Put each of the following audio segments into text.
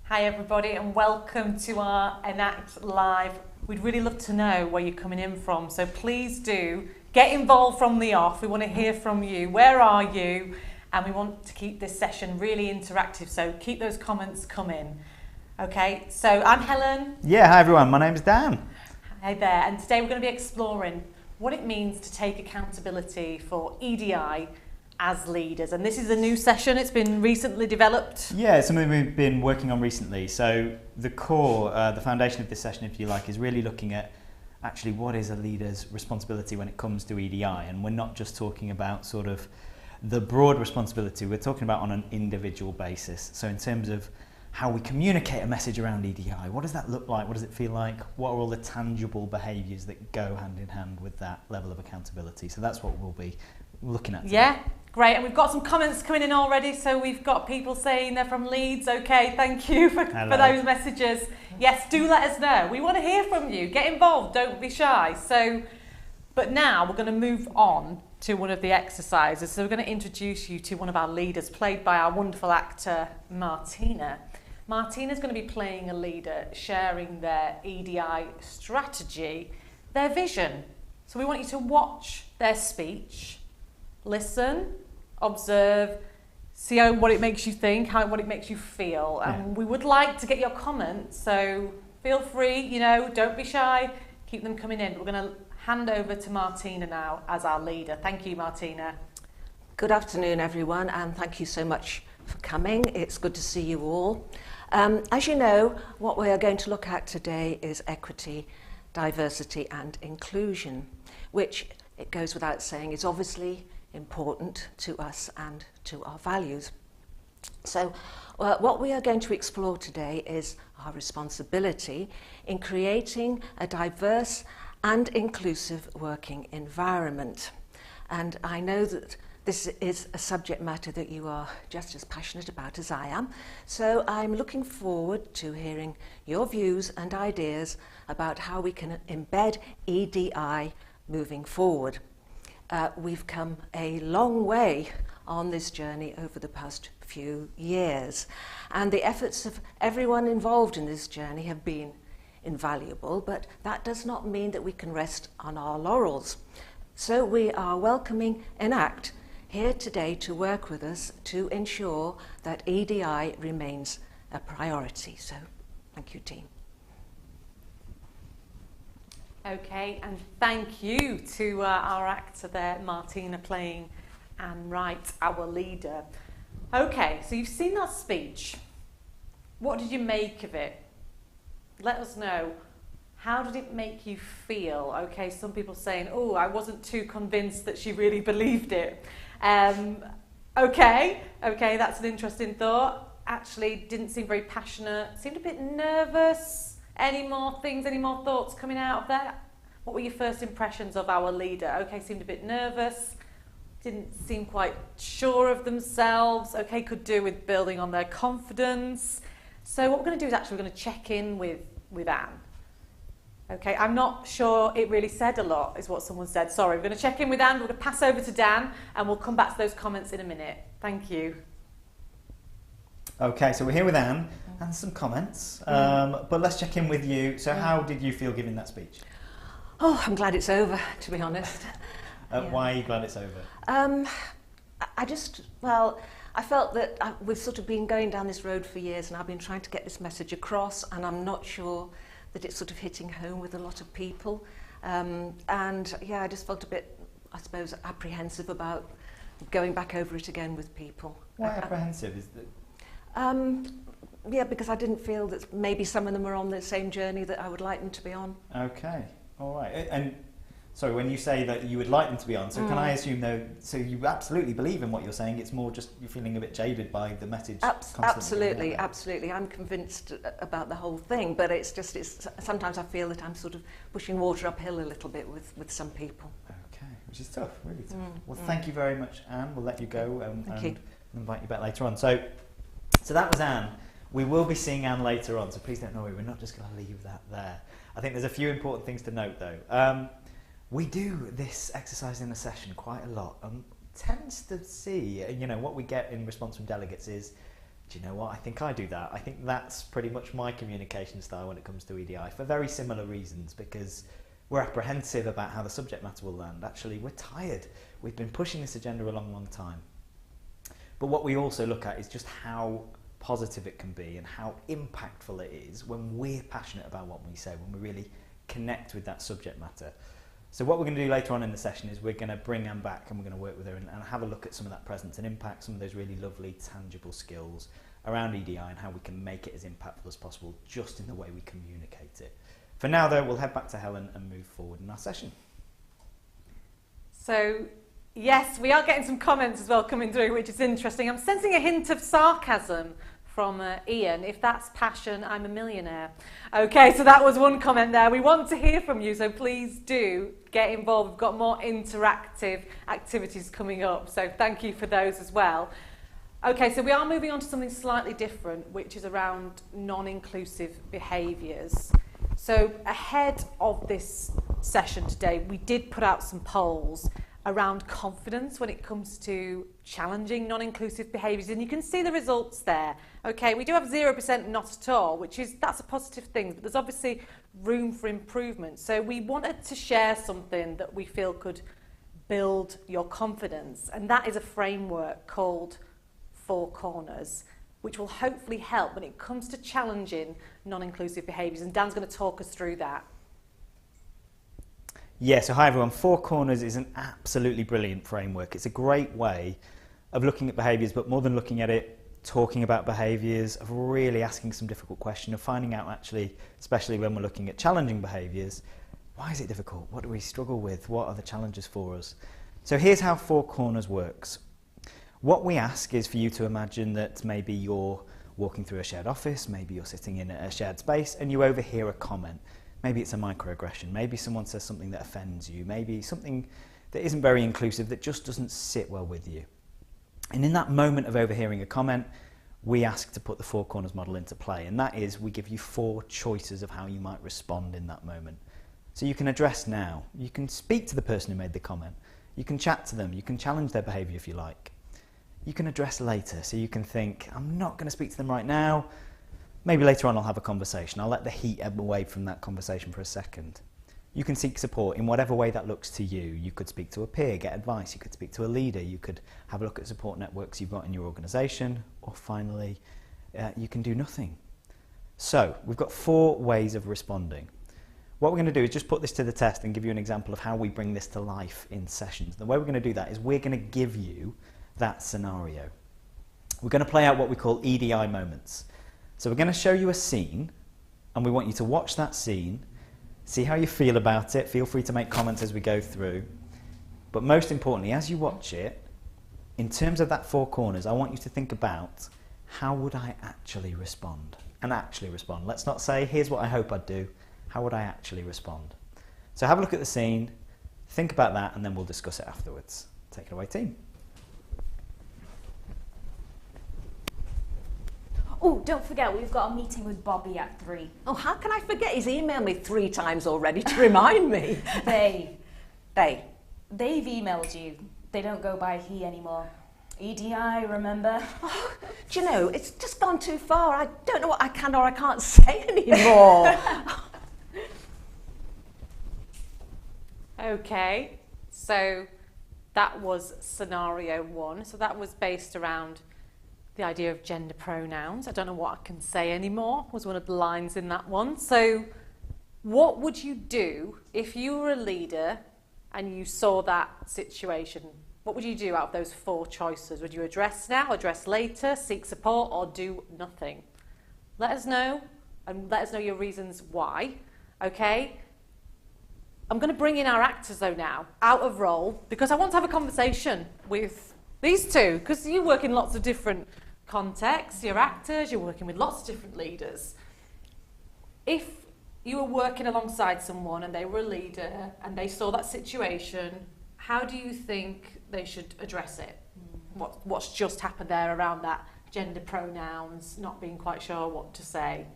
Hi everybody and welcome to our Enact Live. We'd really love to know where you're coming in from, so please do get involved from the off. We want to hear from you. Where are you? And we want to keep this session really interactive, so keep those comments coming. Okay, so I'm Helen. Yeah, hi everyone, my name's Dan. Hi there, and today we're going to be exploring what it means to take accountability for EDI as leaders. And this is a new session, it's been recently developed. Yeah, it's something we've been working on recently. So the core, the foundation of this session, if you like, is really looking at actually what is a leader's responsibility when it comes to EDI. And we're not just talking about sort of the broad responsibility, we're talking about on an individual basis. So in terms of how we communicate a message around EDI, what does that look like? What does it feel like? What are all the tangible behaviours that go hand in hand with that level of accountability? So that's what we'll be looking at today. Yeah, great. And we've got some comments coming in already. So we've got people saying they're from Leeds. Okay, thank you for those messages. Yes, do let us know. We want to hear from you. Get involved. Don't be shy. So, but now we're going to move on to one of the exercises. So we're going to introduce you to one of our leaders, played by our wonderful actor, Martina. Martina's going to be playing a leader, sharing their EDI strategy, their vision. So we want you to watch their speech, listen, observe, see what it makes you think, what it makes you feel. And we would like to get your comments, so feel free, don't be shy, keep them coming in. We're going to hand over to Martina now as our leader. Thank you, Martina. Good afternoon, everyone, and thank you so much for coming. It's good to see you all. As you know, what we are going to look at today is equity, diversity and inclusion, which, it goes without saying, is obviously important to us and to our values. So what we are going to explore today is our responsibility in creating a diverse and inclusive working environment. And I know that this is a subject matter that you are just as passionate about as I am. So I'm looking forward to hearing your views and ideas about how we can embed EDI moving forward. We've come a long way on this journey over the past few years, and the efforts of everyone involved in this journey have been invaluable, but that does not mean that we can rest on our laurels. So we are welcoming Enact here today to work with us to ensure that EDI remains a priority. So thank you, team. Okay, and thank you to our actor there, Martina, playing Anne Wright, our leader. Okay, so you've seen that speech. What did you make of it? Let us know. How did it make you feel? Okay, some people saying, oh, I wasn't too convinced that she really believed it. Okay, that's an interesting thought. Actually, didn't seem very passionate. Seemed a bit nervous. Any more thoughts coming out of that? What were your first impressions of our leader? Okay, seemed a bit nervous. Didn't seem quite sure of themselves. Okay, could do with building on their confidence. So what we're going to do is actually we're going to check in with Anne. Okay, I'm not sure it really said a lot, is what someone said. Sorry, we're going to check in with Anne. We're going to pass over to Dan, and we'll come back to those comments in a minute. Thank you. Okay, so we're here with Anne and some comments, but let's check in with you. So how did you feel giving that speech? Oh, I'm glad it's over, to be honest. Why are you glad it's over? I felt that we've sort of been going down this road for years, and I've been trying to get this message across, and I'm not sure that it's sort of hitting home with a lot of people. I just felt a bit, I suppose, apprehensive about going back over it again with people. Why apprehensive? Is that? Because I didn't feel that maybe some of them were on the same journey that I would like them to be on. Okay, all right. And so when you say that you would like them to be on, so can I assume though, so you absolutely believe in what you're saying, it's more just you're feeling a bit jaded by the message? Absolutely. I'm convinced about the whole thing, but it's sometimes I feel that I'm sort of pushing water uphill a little bit with some people. Okay, which is tough, really tough. Well, thank you very much, Anne. We'll let you go and invite you back later on. So that was Anne. We will be seeing Anne later on, so please don't worry, we're not just going to leave that there. I think there's a few important things to note though. We do this exercise in a session quite a lot, and tends to see, what we get in response from delegates is do you know what, I think I do that. I think that's pretty much my communication style when it comes to EDI, for very similar reasons, because we're apprehensive about how the subject matter will land. Actually, we're tired. We've been pushing this agenda a long, long time. But what we also look at is just how positive it can be and how impactful it is when we're passionate about what we say, when we really connect with that subject matter. So what we're going to do later on in the session is we're going to bring Anne back and we're going to work with her and have a look at some of that presence and impact, some of those really lovely tangible skills around EDI and how we can make it as impactful as possible just in the way we communicate it. For now though, we'll head back to Helen and move forward in our session. So yes, we are getting some comments as well coming through, which is interesting. I'm sensing a hint of sarcasm from Ian. If that's passion, I'm a millionaire. Okay, so that was one comment there. We want to hear from you, so please do get involved. We've got more interactive activities coming up, so thank you for those as well. Okay, so we are moving on to something slightly different, which is around non-inclusive behaviours. So ahead of this session today, we did put out some polls around confidence when it comes to challenging non-inclusive behaviours, and you can see the results there. Okay, we do have 0% not at all, that's a positive thing, but there's obviously room for improvement. So we wanted to share something that we feel could build your confidence, and that is a framework called 4 Corners, which will hopefully help when it comes to challenging non-inclusive behaviours, and Dan's going to talk us through that. Yeah, so hi everyone. 4 Corners is an absolutely brilliant framework. It's a great way of looking at behaviours, but more than looking at it, talking about behaviours, of really asking some difficult questions, of finding out actually, especially when we're looking at challenging behaviours, why is it difficult? What do we struggle with? What are the challenges for us? So here's how 4 Corners works. What we ask is for you to imagine that maybe you're walking through a shared office, maybe you're sitting in a shared space and you overhear a comment. Maybe it's a microaggression, maybe someone says something that offends you, maybe something that isn't very inclusive, that just doesn't sit well with you. And in that moment of overhearing a comment, we ask to put the 4 Corners model into play, and that is we give you 4 choices of how you might respond in that moment. So you can address now, you can speak to the person who made the comment, you can chat to them, you can challenge their behaviour if you like. You can address later, so you can think, I'm not going to speak to them right now, maybe later on I'll have a conversation. I'll let the heat ebb away from that conversation for a second. You can seek support in whatever way that looks to you. You could speak to a peer, get advice. You could speak to a leader. You could have a look at support networks you've got in your organisation. Or finally, you can do nothing. So we've got 4 ways of responding. What we're going to do is just put this to the test and give you an example of how we bring this to life in sessions. The way we're going to do that is we're going to give you that scenario. We're going to play out what we call EDI moments. So we're going to show you a scene, and we want you to watch that scene, see how you feel about it. Feel free to make comments as we go through. But most importantly, as you watch it, in terms of that 4 corners, I want you to think about how would I actually respond? And actually respond. Let's not say, here's what I hope I'd do. How would I actually respond? So have a look at the scene, think about that, and then we'll discuss it afterwards. Take it away, team. Oh, don't forget, we've got a meeting with Bobby at 3. Oh, how can I forget? He's emailed me 3 times already to remind me. They've emailed you. They don't go by he anymore. EDI, remember? Oh, do you know, it's just gone too far. I don't know what I can or I can't say anymore. Okay, so that was scenario 1. So that was based around the idea of gender pronouns. I don't know what I can say anymore, was one of the lines in that one. So what would you do if you were a leader and you saw that situation? What would you do out of those 4 choices? Would you address now, address later, seek support, or do nothing? Let us know, and let us know your reasons why, okay? I'm going to bring in our actors though now, out of role, because I want to have a conversation with these 2, because you work in lots of different contexts, you're actors, you're working with lots of different leaders. If you were working alongside someone and they were a leader and they saw that situation, how do you think they should address it? What's just happened there around that gender pronouns, not being quite sure what to say?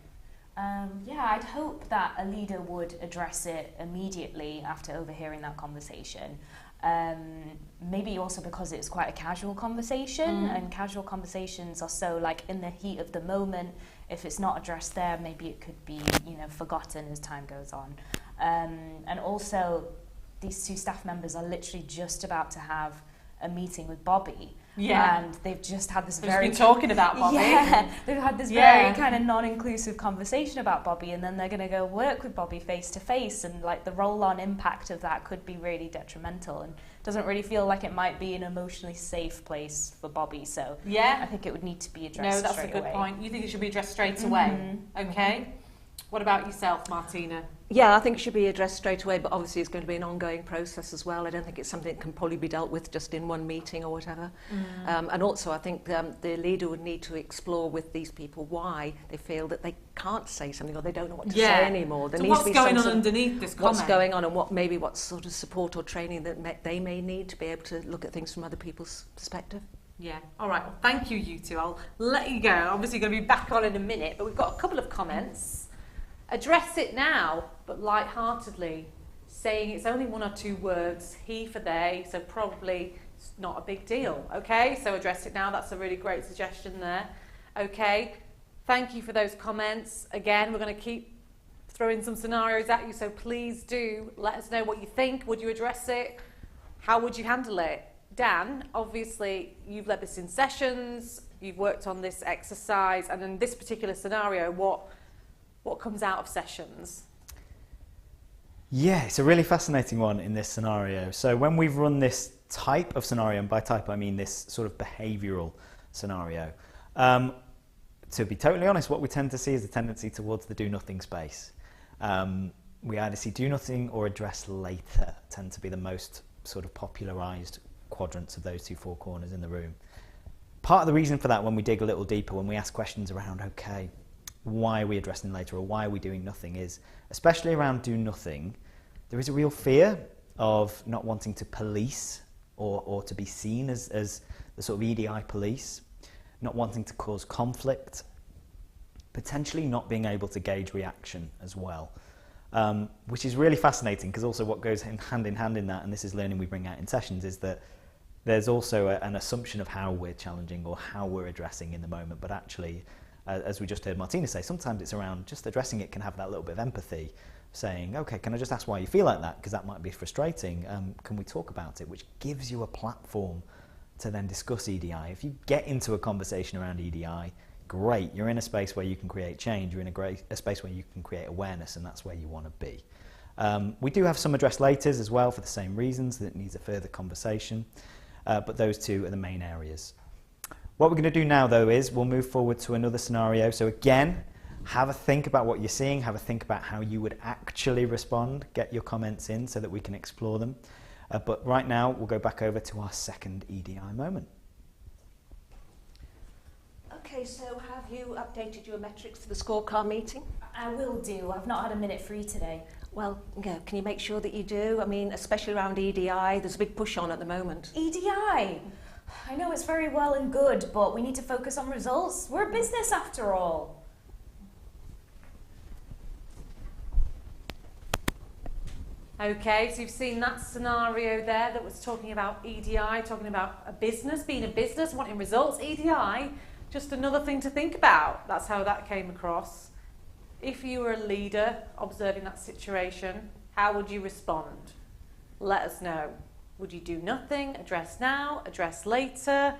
Yeah, I'd hope that a leader would address it immediately after overhearing that conversation. Maybe also because it's quite a casual conversation, and casual conversations are so like in the heat of the moment. If it's not addressed there, maybe it could be, you know, forgotten as time goes on. And also, these two staff members are literally just about to have a meeting with Bobby. Yeah. And they've just had this We've very... been talking about Bobby. Yeah, they've had this very kind of non-inclusive conversation about Bobby, and then they're going to go work with Bobby face to face, and like the roll-on impact of that could be really detrimental, and doesn't really feel like it might be an emotionally safe place for Bobby. So I think it would need to be addressed. No, that's a good point. You think it should be addressed straight away? Okay. What about yourself, Martina? Yeah, I think it should be addressed straight away, but obviously it's going to be an ongoing process as well. I don't think it's something that can probably be dealt with just in one meeting or whatever. And also I think the leader would need to explore with these people why they feel that they can't say something or they don't know what to say anymore. There so needs what's to be going on some underneath this comment? What's going on, and what sort of support or training that they may need to be able to look at things from other people's perspective. Yeah. All right. Well, thank you, you two. I'll let you go. Obviously, going to be back on in a minute, but we've got a couple of comments. Address it now, but light-heartedly, saying it's only one or two words, he for they, so probably it's not a big deal, okay? So address it now, that's a really great suggestion there, okay? Thank you for those comments. Again, we're going to keep throwing some scenarios at you, so please do let us know what you think. Would you address it? How would you handle it? Dan, obviously, you've led this in sessions, you've worked on this exercise, and in this particular scenario, what comes out of sessions? Yeah, it's a really fascinating one in this scenario. So when we've run this type of scenario, and by type I mean this sort of behavioural scenario, to be totally honest, what we tend to see is a tendency towards the do-nothing space. We either see do nothing or address later tend to be the most sort of popularised quadrants of those four corners in the room. Part of the reason for that, when we dig a little deeper, when we ask questions around, okay, why are we addressing later or why are we doing nothing, is especially around do nothing, there is a real fear of not wanting to police or to be seen as the sort of EDI police, not wanting to cause conflict, potentially not being able to gauge reaction as well, which is really fascinating, because also what goes hand in hand in that, and this is learning we bring out in sessions, is that there's also an assumption of how we're challenging or how we're addressing in the moment, but actually, as we just heard Martina say, sometimes it's around just addressing it can have that little bit of empathy, saying, okay, can I just ask why you feel like that? Because that might be frustrating. Can we talk about it? Which gives you a platform to then discuss EDI. If you get into a conversation around EDI, great, you're in a space where you can create change, you're in a space where you can create awareness, and that's where you want to be. We do have some address laters as well for the same reasons, that it needs a further conversation, but those two are the main areas. What we're going to do now, though, is we'll move forward to another scenario. So again, have a think about what you're seeing, have a think about how you would actually respond, get your comments in so that we can explore them. But right now, we'll go back over to our second EDI moment. Okay, so have you updated your metrics for the scorecard meeting? I will do. I've not had a minute free today. Well, yeah, can you make sure that you do? I mean, especially around EDI, there's a big push on at the moment. EDI? I know it's very well and good, but we need to focus on results. We're a business after all. Okay, so you've seen that scenario there that was talking about EDI, talking about a business, being a business, wanting results. EDI, just another thing to think about. That's how that came across. If you were a leader observing that situation, how would you respond? Let us know. Would you do nothing, address now, address later?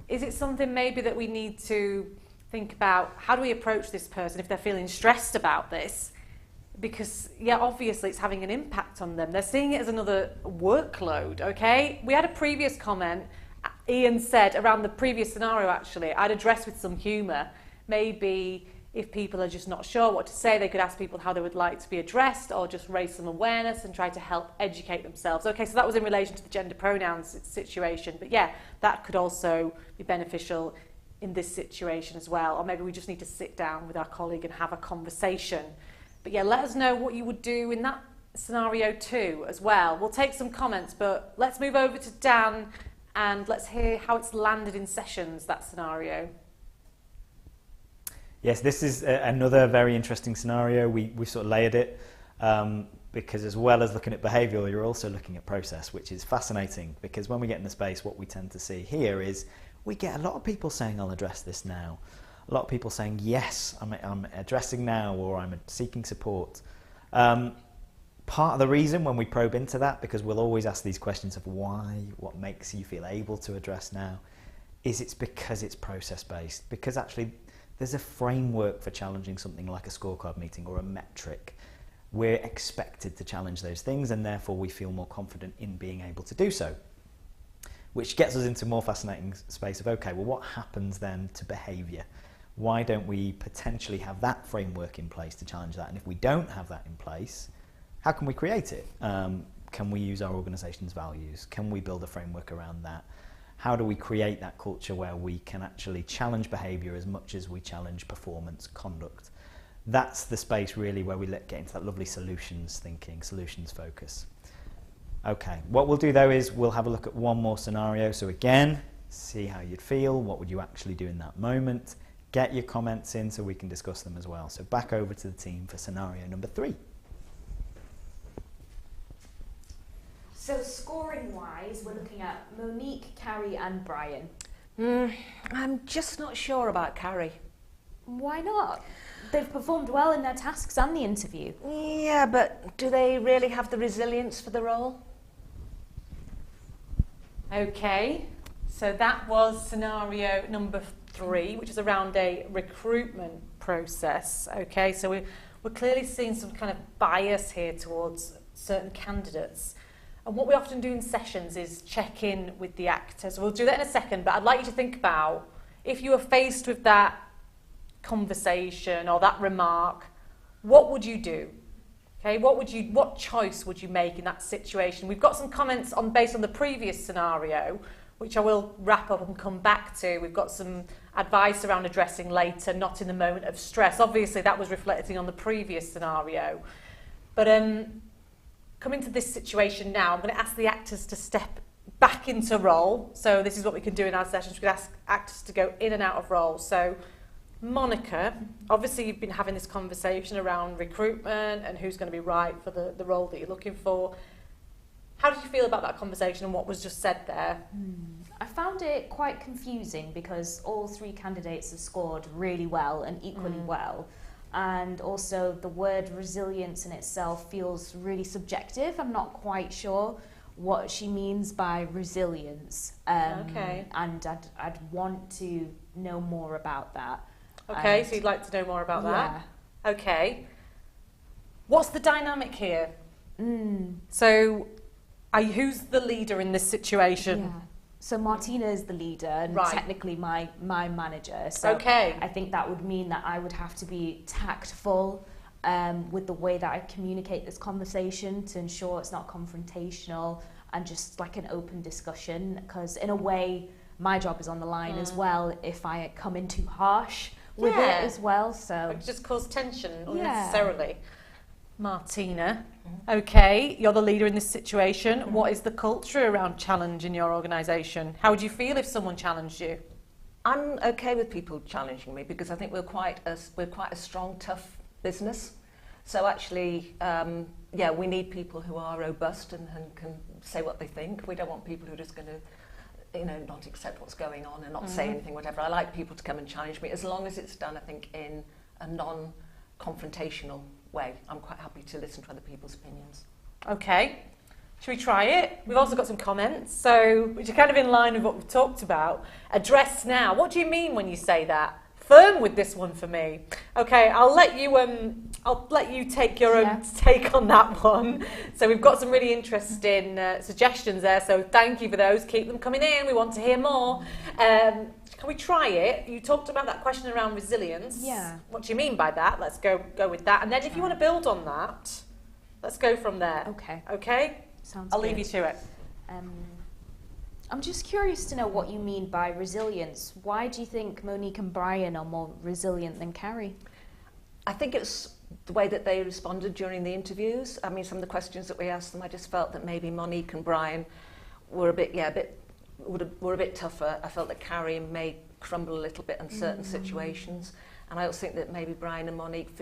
Is it something maybe that we need to think about? How do we approach this person if they're feeling stressed about this? Because, yeah, obviously it's having an impact on them. They're seeing it as another workload, okay? We had a previous comment, Ian said, around the previous scenario, actually, I'd address with some humour. Maybe if people are just not sure what to say, they could ask people how they would like to be addressed, or just raise some awareness and try to help educate themselves. Okay, so that was in relation to the gender pronouns situation. But yeah, that could also be beneficial in this situation as well. Or maybe we just need to sit down with our colleague and have a conversation. But yeah, let us know what you would do in that scenario too as well. We'll take some comments, but let's move over to Dan and let's hear how it's landed in sessions, that scenario. Yes, this is another very interesting scenario. We've sort of layered it. because as well as looking at behavioural, you're also looking at process, which is fascinating, because when we get in the space, what we tend to see here is we get a lot of people saying, I'll address this now. A lot of people saying, yes, I'm addressing now, or I'm seeking support. Part of the reason when we probe into that, because we'll always ask these questions of why, what makes you feel able to address now, is it's because it's process-based, because actually there's a framework for challenging something like a scorecard meeting or a metric. We're expected to challenge those things, and therefore we feel more confident in being able to do so. Which gets us into more fascinating space of, okay, well, what happens then to behaviour? Why don't we potentially have that framework in place to challenge that? And if we don't have that in place, how can we create it? Can we use our organisation's values? Can we build a framework around that? How do we create that culture where we can actually challenge behaviour as much as we challenge performance, conduct? That's the space really where we get into that lovely solutions thinking, solutions focus. Okay, what we'll do though is we'll have a look at one more scenario. So again, see how you'd feel, what would you actually do in that moment? Get your comments in so we can discuss them as well. So back over to the team for scenario number 3. So scoring-wise, we're looking at Monique, Carrie and Brian. I'm just not sure about Carrie. Why not? They've performed well in their tasks and the interview. Yeah, but do they really have the resilience for the role? Okay, so that was scenario number 3, which is around a recruitment process. Okay, so we're clearly seeing some kind of bias here towards certain candidates. And what we often do in sessions is check in with the actors. We'll do that in a second, but I'd like you to think about if you were faced with that conversation or that remark, what would you do? Okay, what choice would you make in that situation? We've got some comments based on the previous scenario, which I will wrap up and come back to. We've got some advice around addressing later, not in the moment of stress. Obviously, that was reflecting on the previous scenario. But coming to this situation now, I'm going to ask the actors to step back into role. So this is what we can do in our sessions. We can ask actors to go in and out of role. So Monica, obviously you've been having this conversation around recruitment and who's going to be right for the role that you're looking for. How did you feel about that conversation and what was just said there? I found it quite confusing because all 3 candidates have scored really well and equally well. And also the word resilience in itself feels really subjective. I'm not quite sure what she means by resilience. Okay. And I'd want to know more about that. Okay, so you'd like to know more about that? Okay. What's the dynamic here? So, who's the leader in this situation? Yeah. So Martina is the leader and technically my manager. So okay. I think that would mean that I would have to be tactful with the way that I communicate this conversation to ensure it's not confrontational and just like an open discussion, because in a way my job is on the line as well if I come in too harsh with it as well. So it just cause tension unnecessarily. Martina, okay, you're the leader in this situation. What is the culture around challenge in your organisation? How would you feel if someone challenged you? I'm okay with people challenging me because I think we're quite a strong, tough business. So actually, we need people who are robust and can say what they think. We don't want people who are just going to, not accept what's going on and not say anything, whatever. I like people to come and challenge me as long as it's done, I think, in a non-confrontational way. I'm quite happy to listen to other people's opinions. Okay, should we try it? We've also got some comments, which are kind of in line with what we've talked about. Address now. What do you mean when you say that? Firm with this one for me. Okay, I'll let you take your own take on that one. So we've got some really interesting suggestions there. So thank you for those. Keep them coming in. We want to hear more. Can we try it? You talked about that question around resilience. Yeah. What do you mean by that? Let's go with that. And then if you want to build on that, let's go from there. Okay. Okay? Sounds I'll good. leave you to it. I'm just curious to know what you mean by resilience. Why do you think Monique and Brian are more resilient than Carrie? I think it's the way that they responded during the interviews. I mean, some of the questions that we asked them, I just felt that maybe Monique and Brian were a bit tougher. I felt that Carrie may crumble a little bit in certain situations. And I also think that maybe Brian and Monique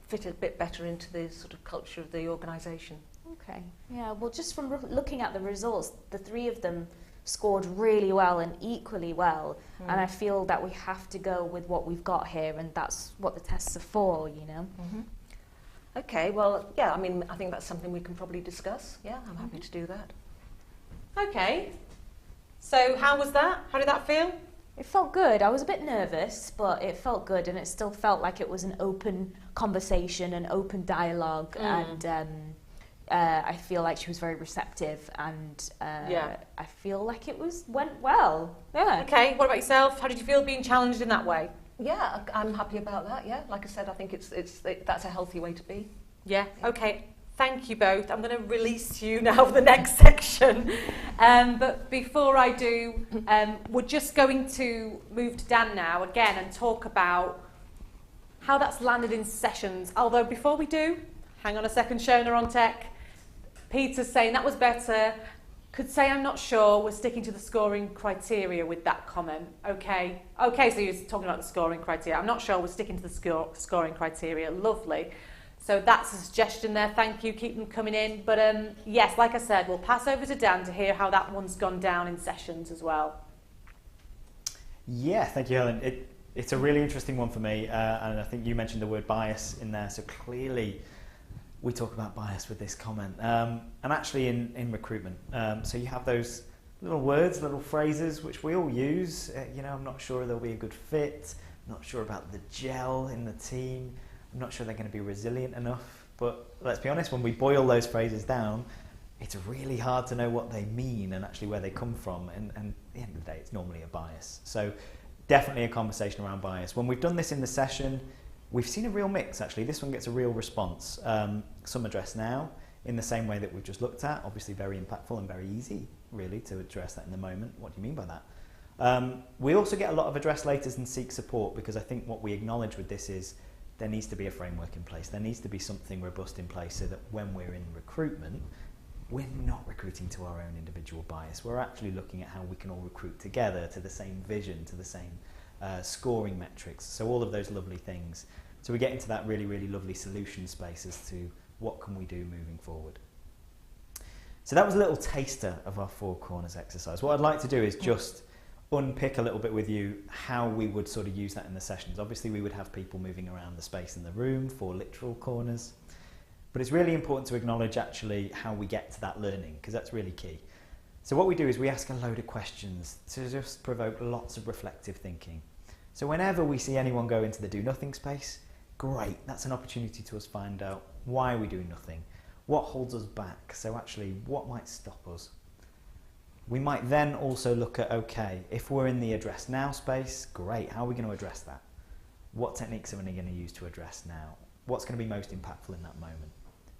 fit a bit better into the sort of culture of the organisation. Okay. Yeah, well, just from looking at the results, the three of them scored really well and equally well. And I feel that we have to go with what we've got here, and that's what the tests are for, you know. Okay, well, yeah, I mean, I think that's something we can probably discuss. Yeah, I'm happy to do that. Okay. So how was that? How did that feel? It felt good. I was a bit nervous, but it felt good, and it still felt like it was an open conversation, an open dialogue, and I feel like she was very receptive, and I feel like it went well. Yeah. Okay, what about yourself? How did you feel being challenged in that way? Yeah, I'm happy about that. Yeah, like I said, I think that's a healthy way to be. Yeah. Okay. Thank you both. I'm going to release you now for the next section. But before I do, we're just going to move to Dan now again and talk about how that's landed in sessions. Although before we do, hang on a second, Shona on tech. Peter's saying that was better. Could say I'm not sure. We're sticking to the scoring criteria with that comment. Okay. Okay, so you're talking about the scoring criteria. I'm not sure. We're sticking to the scoring criteria. Lovely. So that's a suggestion there. Thank you. Keep them coming in. But yes, like I said, we'll pass over to Dan to hear how that one's gone down in sessions as well. Yeah, thank you, Helen. It's a really interesting one for me. And I think you mentioned the word bias in there. So clearly we talk about bias with this comment. And actually in recruitment. So you have those little words, little phrases, which we all use. I'm not sure there'll be a good fit. I'm not sure about the gel in the team. I'm not sure they're going to be resilient enough, but let's be honest, when we boil those phrases down, it's really hard to know what they mean and actually where they come from, and at the end of the day, it's normally a bias. So definitely a conversation around bias. When we've done this in the session, we've seen a real mix, actually. This one gets a real response. Some address now in the same way that we've just looked at, obviously very impactful and very easy, really, to address that in the moment. What do you mean by that? We also get a lot of address laters and seek support, because I think what we acknowledge with this is there needs to be a framework in place. There needs to be something robust in place so that when we're in recruitment, we're not recruiting to our own individual bias. We're actually looking at how we can all recruit together to the same vision, to the same scoring metrics. So all of those lovely things. So we get into that really, really lovely solution space as to what can we do moving forward. So that was a little taster of our 4 corners exercise. What I'd like to do is just unpick a little bit with you how we would sort of use that in the sessions. Obviously we would have people moving around the space in the room, 4 literal corners, but it's really important to acknowledge actually how we get to that learning, because that's really key. So what we do is we ask a load of questions to just provoke lots of reflective thinking. So whenever we see anyone go into the do nothing space, great, that's an opportunity to us find out why are we doing nothing, what holds us back, so actually what might stop us. We might then also look at, okay, if we're in the address now space, great, how are we going to address that? What techniques are we going to use to address now? What's going to be most impactful in that moment?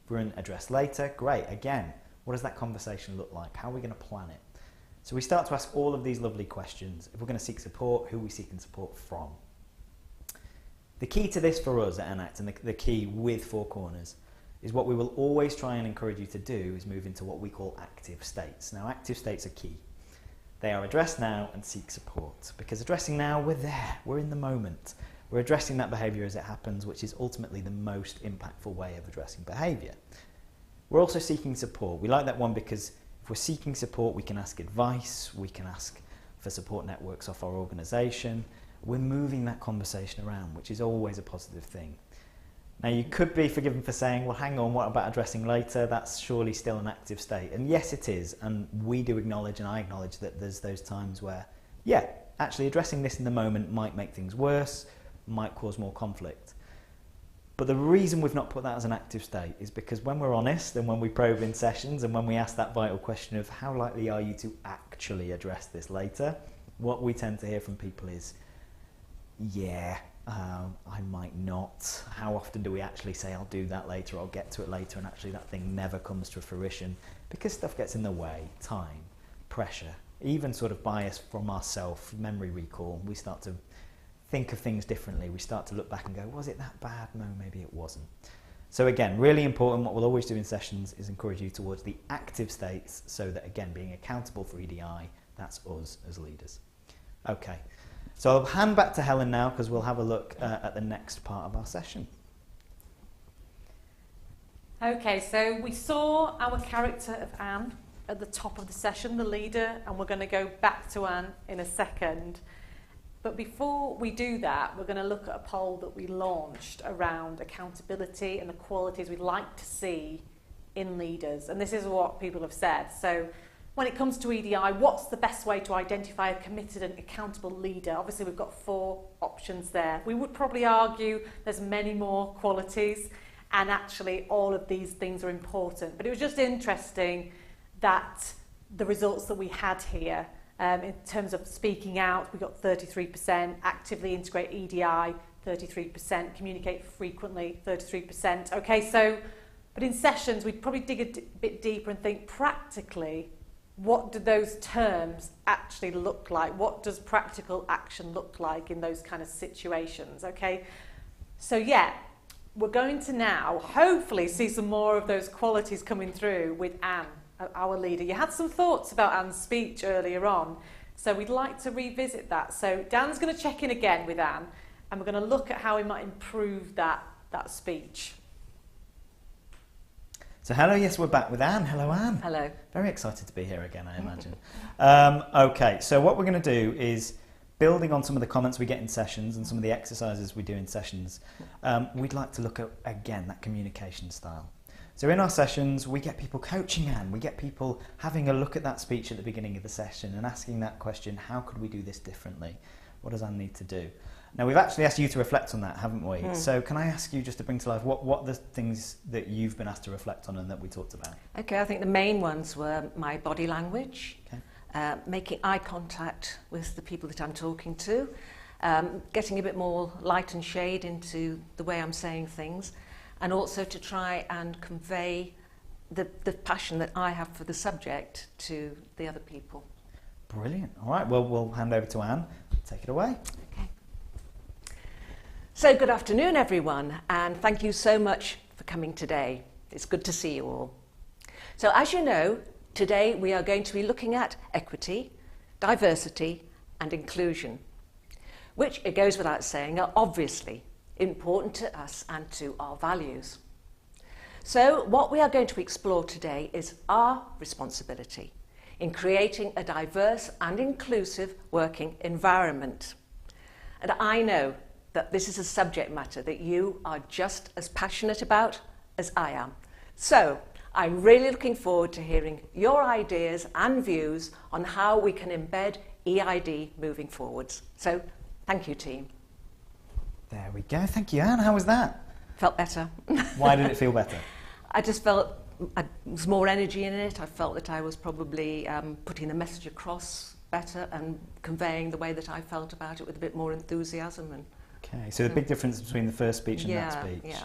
If we're in address later, great, again, what does that conversation look like? How are we going to plan it? So we start to ask all of these lovely questions. If we're going to seek support, who are we seeking support from? The key to this for us at Enact, and the key with 4 corners, is what we will always try and encourage you to do is move into what we call active states. Now, active states are key. They are address now and seek support, because addressing now, we're there, we're in the moment. We're addressing that behaviour as it happens, which is ultimately the most impactful way of addressing behaviour. We're also seeking support. We like that one because if we're seeking support, we can ask advice, we can ask for support networks off our organisation. We're moving that conversation around, which is always a positive thing. Now, you could be forgiven for saying, well, hang on, what about addressing later? That's surely still an active state. And yes, it is. And we do acknowledge, and I acknowledge, that there's those times where, yeah, actually addressing this in the moment might make things worse, might cause more conflict. But the reason we've not put that as an active state is because when we're honest and when we probe in sessions and when we ask that vital question of how likely are you to actually address this later, what we tend to hear from people is, yeah, I might not. How often do we actually say, I'll do that later, I'll get to it later, and actually that thing never comes to fruition because stuff gets in the way, time, pressure, even sort of bias from ourselves, memory recall. We start to think of things differently. We start to look back and go, was it that bad? No, maybe it wasn't. So again, really important, what we'll always do in sessions is encourage you towards the active states so that, again, being accountable for EDI, that's us as leaders. Okay. So I'll hand back to Helen now because we'll have a look at the next part of our session. Okay, so we saw our character of Anne at the top of the session, the leader, and we're going to go back to Anne in a second. But before we do that, we're going to look at a poll that we launched around accountability and the qualities we'd like to see in leaders. And this is what people have said. So when it comes to EDI, what's the best way to identify a committed and accountable leader? Obviously, we've got 4 options there. We would probably argue there's many more qualities, and actually all of these things are important. But it was just interesting that the results that we had here, in terms of speaking out, we got 33%, actively integrate EDI, 33%, communicate frequently, 33%. Okay, so, but in sessions, we'd probably dig a bit deeper and think practically, what do those terms actually look like? What does practical action look like in those kind of situations? Okay, so yeah, we're going to now hopefully see some more of those qualities coming through with Anne, our leader. You had some thoughts about Anne's speech earlier on, so we'd like to revisit that. So Dan's going to check in again with Anne, and we're going to look at how we might improve that speech. So hello, yes, we're back with Anne. Hello, Anne. Hello. Very excited to be here again, I imagine. Okay, so what we're going to do is, building on some of the comments we get in sessions and some of the exercises we do in sessions, we'd like to look at, again, that communication style. So in our sessions, we get people coaching Anne, we get people having a look at that speech at the beginning of the session and asking that question, how could we do this differently? What does Anne need to do? Now, we've actually asked you to reflect on that, haven't we? So can I ask you just to bring to life what are the things that you've been asked to reflect on and that we talked about? Okay, I think the main ones were my body language, Okay. making eye contact with the people that I'm talking to, getting a bit more light and shade into the way I'm saying things, and also to try and convey the passion that I have for the subject to the other people. Brilliant. All right, well, we'll hand over to Anne. Take it away. Okay. So good afternoon, everyone, and thank you so much for coming today. It's good to see you all. So as you know, today we are going to be looking at equity, diversity and inclusion, which, it goes without saying, are obviously important to us and to our values. So what we are going to explore today is our responsibility in creating a diverse and inclusive working environment. And I know that this is a subject matter that you are just as passionate about as I am. So I'm really looking forward to hearing your ideas and views on how we can embed EID moving forwards. So thank you, team. There we go. Thank you, Anne. How was that? Felt better. Why did it feel better? I just felt there was more energy in it. I felt that I was probably putting the message across better and conveying the way that I felt about it with a bit more enthusiasm. And Okay, so the big difference between the first speech and that speech. Yeah.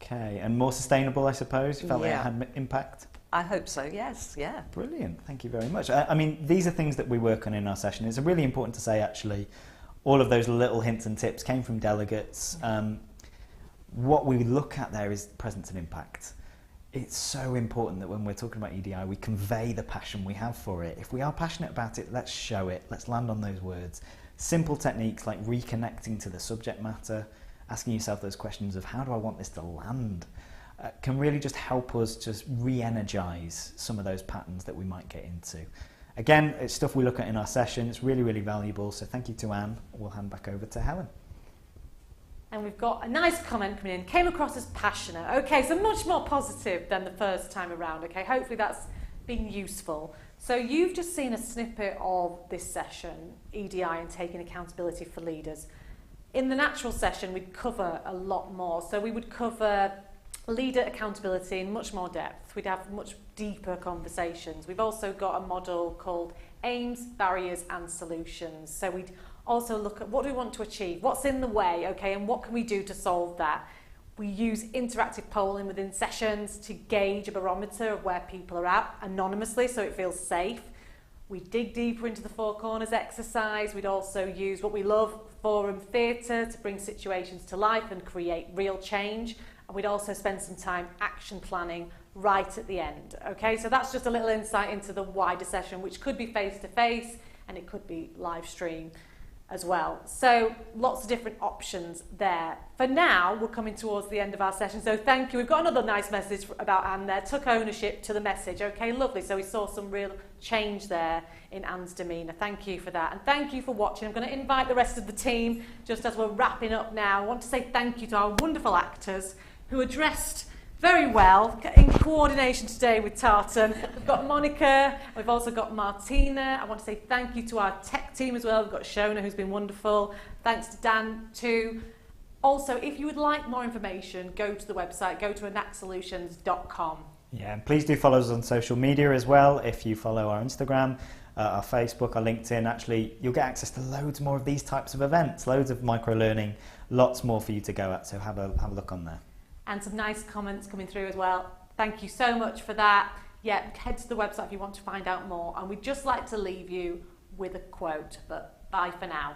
Okay, and more sustainable, I suppose? You felt like it had impact? I hope so, yes, yeah. Brilliant, thank you very much. I mean, these are things that we work on in our session. It's really important to say, actually, all of those little hints and tips came from delegates. What we look at there is presence and impact. It's so important that when we're talking about EDI, we convey the passion we have for it. If we are passionate about it, let's show it. Let's land on those words. Simple techniques like reconnecting to the subject matter, asking yourself those questions of how do I want this to land, can really just help us just re-energize some of those patterns that we might get into. Again, it's stuff we look at in our session. It's really, really valuable. So thank you to Anne. We'll hand back over to Helen. And we've got a nice comment coming in. Came across as passionate. Okay, so much more positive than the first time around. Okay, hopefully that's been useful. So you've just seen a snippet of this session, EDI and taking accountability for leaders. In the natural session, we'd cover a lot more. So we would cover leader accountability in much more depth. We'd have much deeper conversations. We've also got a model called aims, barriers and solutions. So we'd also look at what do we want to achieve, what's in the way, okay, and what can we do to solve that. We use interactive polling within sessions to gauge a barometer of where people are at anonymously so it feels safe. We dig deeper into the four corners exercise. We'd also use what we love, forum theatre, to bring situations to life and create real change. And we'd also spend some time action planning right at the end. Okay, so that's just a little insight into the wider session, which could be face-to-face and it could be live stream. as well. So lots of different options there. For now, we're coming towards the end of our session, so thank you. We've got another nice message about Anne there. Took ownership to the message. Okay, lovely. So we saw some real change there in Anne's demeanour. Thank you for that. And thank you for watching. I'm going to invite the rest of the team, just as we're wrapping up now. I want to say thank you to our wonderful actors who are dressed very well, in coordination today with Tartan. We've got Monica, we've also got Martina. I want to say thank you to our tech team as well. We've got Shona, who's been wonderful. Thanks to Dan too. Also, if you would like more information, go to the website, go to enactsolutions.com. Yeah, and please do follow us on social media as well. If you follow our Instagram, our Facebook, our LinkedIn, actually you'll get access to loads more of these types of events, loads of micro-learning, lots more for you to go at, so have a look on there. And some nice comments coming through as well. Thank you so much for that. Yeah, head to the website if you want to find out more. And we'd just like to leave you with a quote, but bye for now.